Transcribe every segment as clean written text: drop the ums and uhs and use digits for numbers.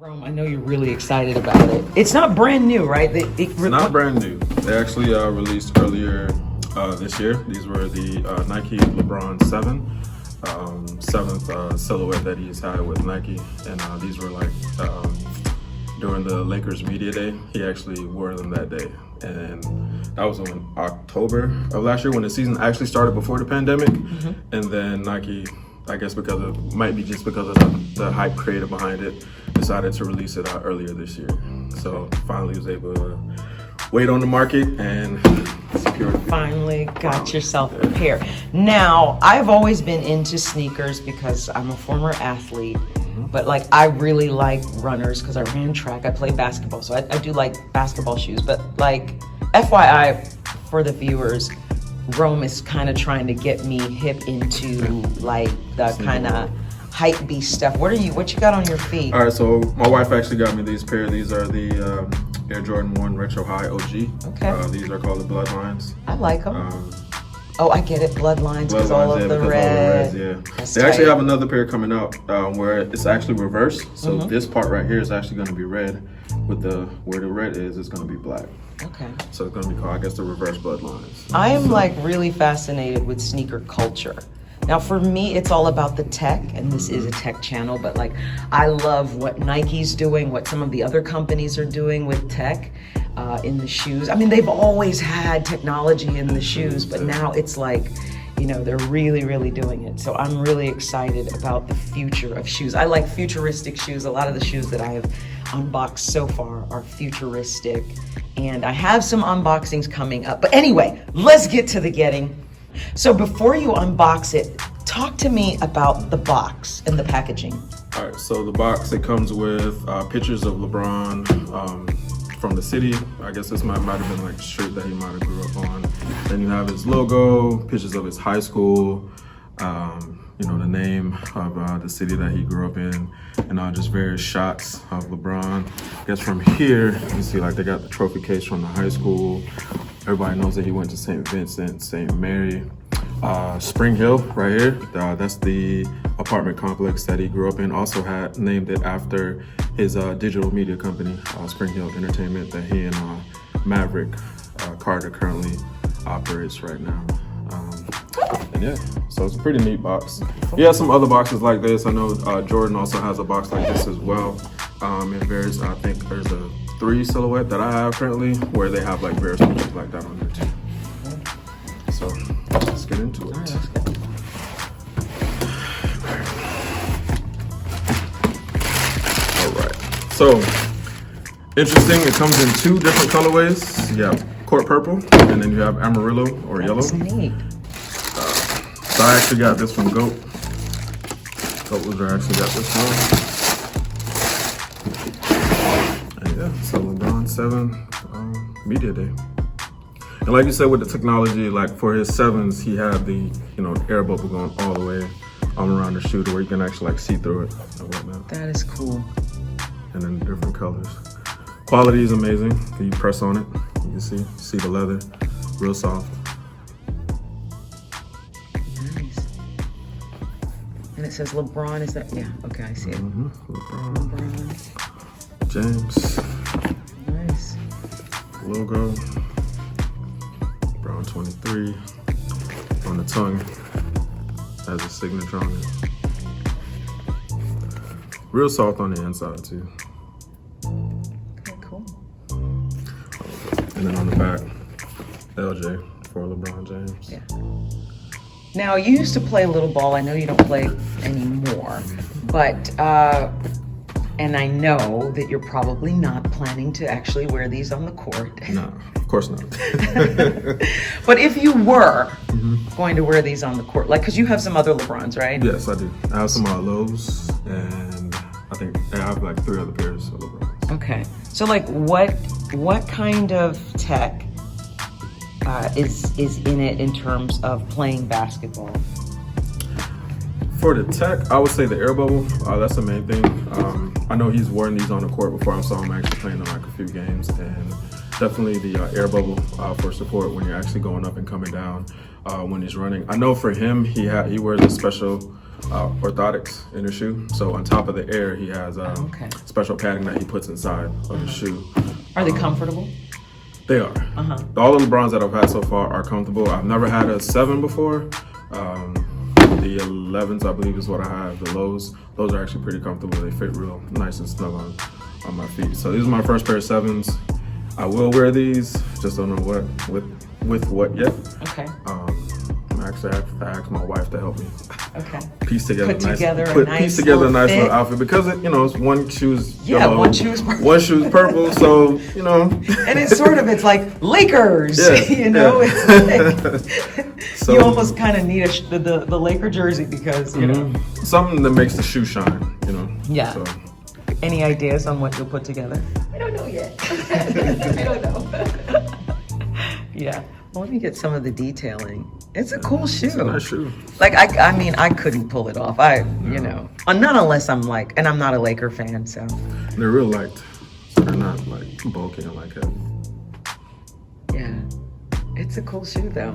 Rome, I know you're really excited about it. It's not brand new, right? It's not brand new. They actually released earlier this year. These were the Nike LeBron 7th silhouette that he's had with Nike. And these were like during the Lakers media day. He actually wore them that day. And that was in October of last year when the season actually started before the pandemic. Mm-hmm. And then Nike, I guess because of the hype created behind it, decided to release it out earlier this year. So finally was able to wait on the market and secure it. Finally got yourself a pair. Now, I've always been into sneakers because I'm a former athlete, but like I really like runners because I ran track, I play basketball, so I do like basketball shoes. But like FYI for the viewers, Rome is kind of trying to get me hip into like the kind of hype beast stuff. What you got on your feet? All right, so my wife actually got me these pair. These are the Air Jordan 1 Retro High OG. Okay. These are called the Bloodlines. I like them. Oh, I get it. Bloodlines because all of the red. Yeah. That's they actually tight. have another pair coming out where it's actually reversed. So this part right here is actually going to be red. With where the red is, it's going to be black. Okay. So it's going to be called, I guess, the reverse Bloodlines. I am like really fascinated with sneaker culture. Now for me, it's all about the tech, and this is a tech channel, but like I love what Nike's doing, what some of the other companies are doing with tech in the shoes. I mean, they've always had technology in the shoes, but now it's like, you know, they're really, really doing it. So I'm really excited about the future of shoes. I like futuristic shoes. A lot of the shoes that I have unboxed so far are futuristic, and I have some unboxings coming up. But anyway, let's get to the getting. So before you unbox it, talk to me about the box and the packaging. All right, so the box, it comes with pictures of LeBron from the city. I guess this might have been like the street that he might have grew up on. Then you have his logo, pictures of his high school, you know, the name of the city that he grew up in, and just various shots of LeBron. I guess from here, you can see like they got the trophy case from the high school. Everybody knows that he went to St. Vincent, St. Mary. Spring Hill right here, that's the apartment complex that he grew up in. Also named it after his digital media company, Spring Hill Entertainment, that he and Maverick Carter currently operates right now. And yeah, so it's a pretty neat box. He has some other boxes like this. I know Jordan also has a box like this as well. It varies, I think there's a 3 silhouette that I have currently where they have like various pictures like that on there too. So let's get into it. All right. So interesting. It comes in 2 different colorways. You have court purple, and then you have amarillo or yellow. That's neat. So I actually got this from Goat. Goat was where I actually got this one. And yeah, so LeBron 7 media day. And like you said, with the technology, like for his 7s, he had the, you know, air bubble going all the way around the shoe to where you can actually like see through it and whatnot. That is cool. And then different colors. Quality is amazing. You press on it, you can see the leather, real soft. Nice. And it says LeBron, is that? Yeah, okay, I see it. LeBron James. Nice. Logo. LeBron 23 on the tongue has a signature on it. Real soft on the inside too. Okay, cool. And then on the back, LJ for LeBron James. Yeah. Now, you used to play a little ball. I know you don't play anymore, but, and I know that you're probably not planning to actually wear these on the court. No, of course not. But if you were going to wear these on the court, like, because you have some other LeBrons, right? Yes, I do. I have some lows, and I think I have like 3 other pairs of LeBrons. Okay. So, like, what kind of tech is in it in terms of playing basketball? For the tech, I would say the air bubble. That's the main thing. I know he's worn these on the court before. I saw him actually playing in like a few games, and definitely the air bubble for support when you're actually going up and coming down when he's running. I know for him, he wears a special orthotics in his shoe. So on top of the air, he has special padding that he puts inside of the shoe. Are they comfortable? They are. All the LeBrons that I've had so far are comfortable. I've never had a 7 before. The 11s, I believe, is what I have. The lows, those are actually pretty comfortable. They fit real nice and snug on my feet. So these are my first pair of 7s. I will wear these, just don't know what with what yet. Okay. Actually, I asked my wife to help me piece a together nice little outfit because it's one shoe's yellow, one shoe's purple. One shoe's purple, so And it's like Lakers, It's like, so, you almost kind of need the Laker jersey because something that makes the shoe shine, Yeah. So. Any ideas on what you'll put together? I don't know yet. I don't know. Yeah. Well, let me get some of the detailing. It's a cool shoe. It's a nice shoe. Like I mean, I couldn't pull it off. Not unless I'm and I'm not a Laker fan, so. They're real light. So they're not like bulky and like heavy. Yeah. It's a cool shoe though.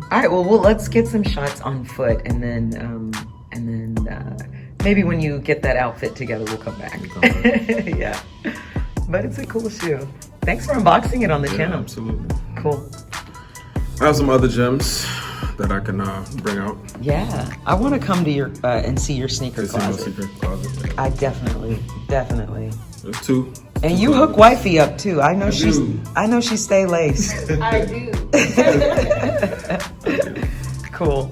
All right, well, let's get some shots on foot and then maybe when you get that outfit together, we'll come back. Yeah. But it's a cool shoe. Thanks for unboxing it on the channel. Absolutely. Cool. I have some other gems that I can bring out. Yeah, I want to come to your and see your sneaker closet. See my secret closet. I definitely. There's two. And you hook wifey up too. I know she stay laced. I do. Cool.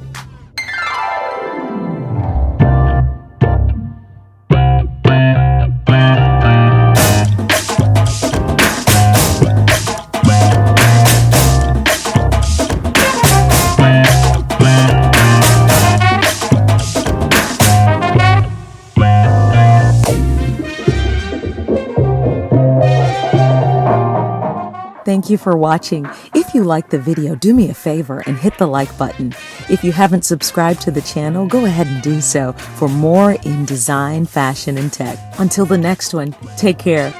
Thank you for watching. If you liked the video, do me a favor and hit the like button. If you haven't subscribed to the channel, go ahead and do so for more in design, fashion, and tech. Until the next one, take care.